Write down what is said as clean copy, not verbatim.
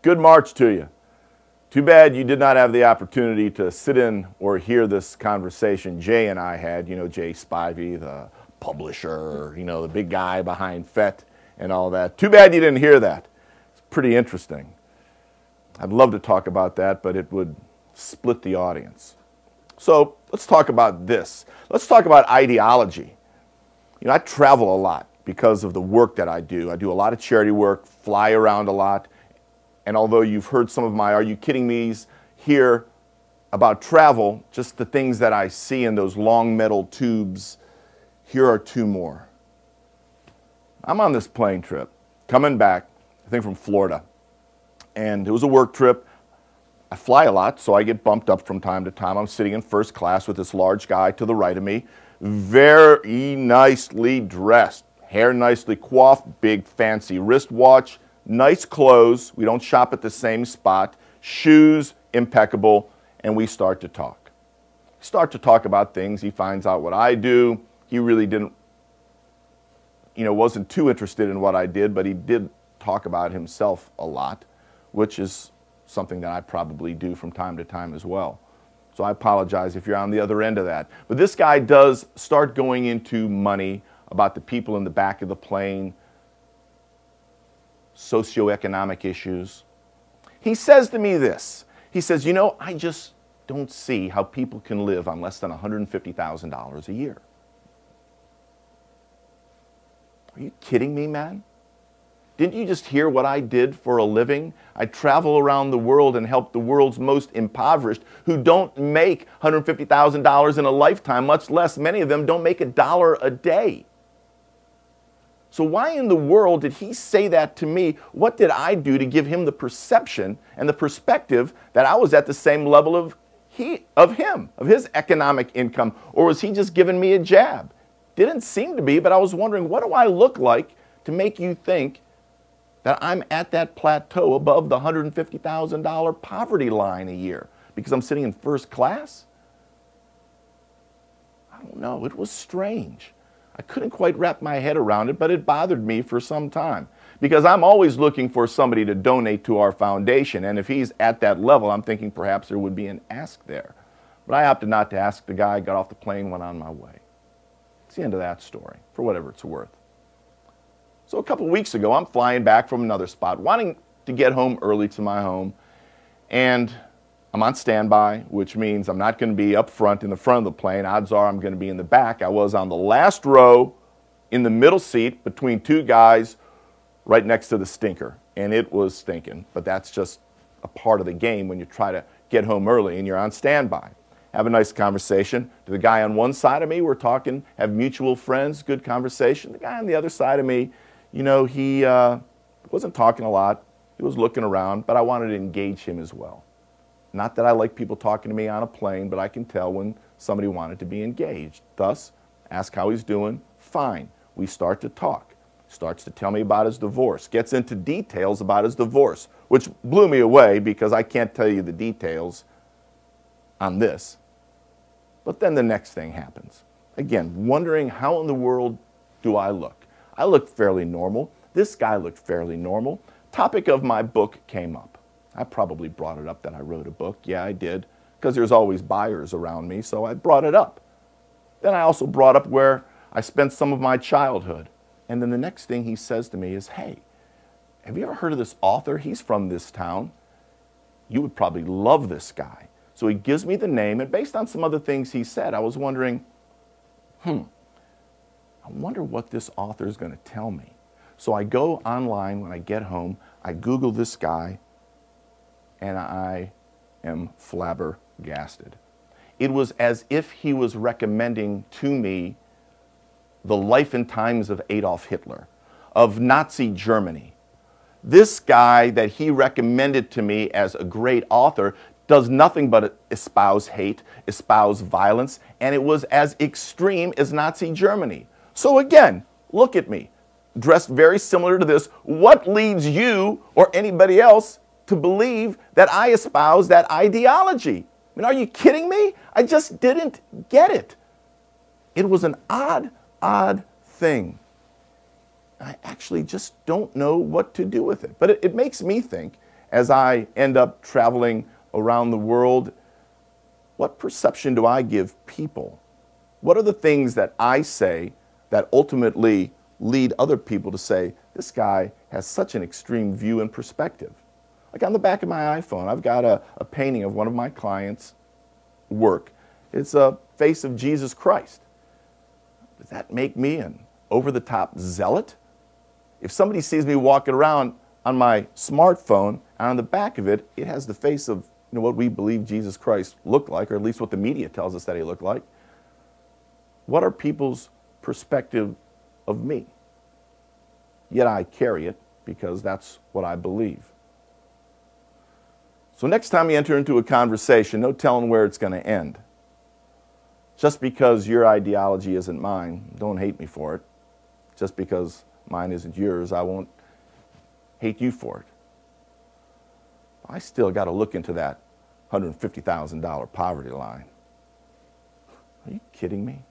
Good March to you. Too bad you did not have the opportunity to sit in or hear this conversation Jay and I had. You know, Jay Spivey, the publisher, you know, the big guy behind FET and all that. Too bad you didn't hear that. It's pretty interesting. I'd love to talk about that, but it would split the audience. So let's talk about this. Let's talk about ideology. You know, I travel a lot because of the work that I do. I do a lot of charity work, fly around a lot. And although you've heard some of my "Are you kidding me's" here about travel, just the things that I see in those long metal tubes, here are two more. I'm on this plane trip, coming back, I think from Florida. And it was a work trip. I fly a lot, so I get bumped up from time to time. I'm sitting in first class with this large guy to the right of me, very nicely dressed, hair nicely coiffed, big fancy wristwatch, nice clothes. We don't shop at the same spot. Shoes, impeccable, and we start to talk. Start to talk about things. He finds out what I do. He really didn't, wasn't too interested in what I did, but he did talk about himself a lot, which is something that I probably do from time to time as well. So I apologize if you're on the other end of that. But this guy does start going into money, about the people in the back of the plane, socioeconomic issues. He says to me this. He says, I just don't see how people can live on less than $150,000 a year. Are you kidding me, man? Didn't you just hear what I did for a living? I travel around the world and help the world's most impoverished who don't make $150,000 in a lifetime, much less many of them don't make $1 a day. So why in the world did he say that to me? What did I do to give him the perception and the perspective that I was at the same level of him, of his economic income? Or was he just giving me a jab? Didn't seem to be, but I was wondering, what do I look like to make you think that I'm at that plateau above the $150,000 poverty line a year because I'm sitting in first class? I don't know. It was strange. I couldn't quite wrap my head around it, but it bothered me for some time because I'm always looking for somebody to donate to our foundation. And if he's at that level, I'm thinking perhaps there would be an ask there. But I opted not to ask the guy, got off the plane, went on my way. It's the end of that story, for whatever it's worth. So a couple weeks ago, I'm flying back from another spot, wanting to get home early to my home, and I'm on standby, which means I'm not going to be up front in the front of the plane. Odds are I'm going to be in the back. I was on the last row in the middle seat between two guys right next to the stinker, and it was stinking, but that's just a part of the game when you try to get home early and you're on standby. Have a nice conversation. To the guy on one side of me, we're talking, have mutual friends, good conversation. The guy on the other side of me, he wasn't talking a lot. He was looking around, but I wanted to engage him as well. Not that I like people talking to me on a plane, but I can tell when somebody wanted to be engaged. Thus, ask how he's doing. Fine. We start to talk. Starts to tell me about his divorce. Gets into details about his divorce, which blew me away because I can't tell you the details on this. But then the next thing happens. Again, wondering how in the world do I look? I look fairly normal. This guy looked fairly normal. Topic of my book came up. I probably brought it up that I wrote a book. Yeah, I did, because there's always buyers around me, so I brought it up. Then I also brought up where I spent some of my childhood. And then the next thing he says to me is, hey, have you ever heard of this author? He's from this town. You would probably love this guy. So he gives me the name, and based on some other things he said, I was wondering, I wonder what this author is going to tell me. So I go online when I get home, I Google this guy, and I am flabbergasted. It was as if he was recommending to me the life and times of Adolf Hitler, of Nazi Germany. This guy that he recommended to me as a great author does nothing but espouse hate, espouse violence, and it was as extreme as Nazi Germany. So again, look at me, dressed very similar to this. What leads you or anybody else to believe that I espouse that ideology? I mean, are you kidding me? I just didn't get it. It was an odd thing. I actually just don't know what to do with it. But it makes me think, as I end up traveling around the world, what perception do I give people? What are the things that I say that ultimately lead other people to say, this guy has such an extreme view and perspective? Like on the back of my iPhone, I've got a painting of one of my clients' work. It's a face of Jesus Christ. Does that make me an over-the-top zealot? If somebody sees me walking around on my smartphone, and on the back of it, it has the face of what we believe Jesus Christ looked like, or at least what the media tells us that he looked like, what are people's perspective of me? Yet I carry it because that's what I believe. So next time you enter into a conversation, no telling where it's going to end. Just because your ideology isn't mine, don't hate me for it. Just because mine isn't yours, I won't hate you for it. I still got to look into that $150,000 poverty line. Are you kidding me?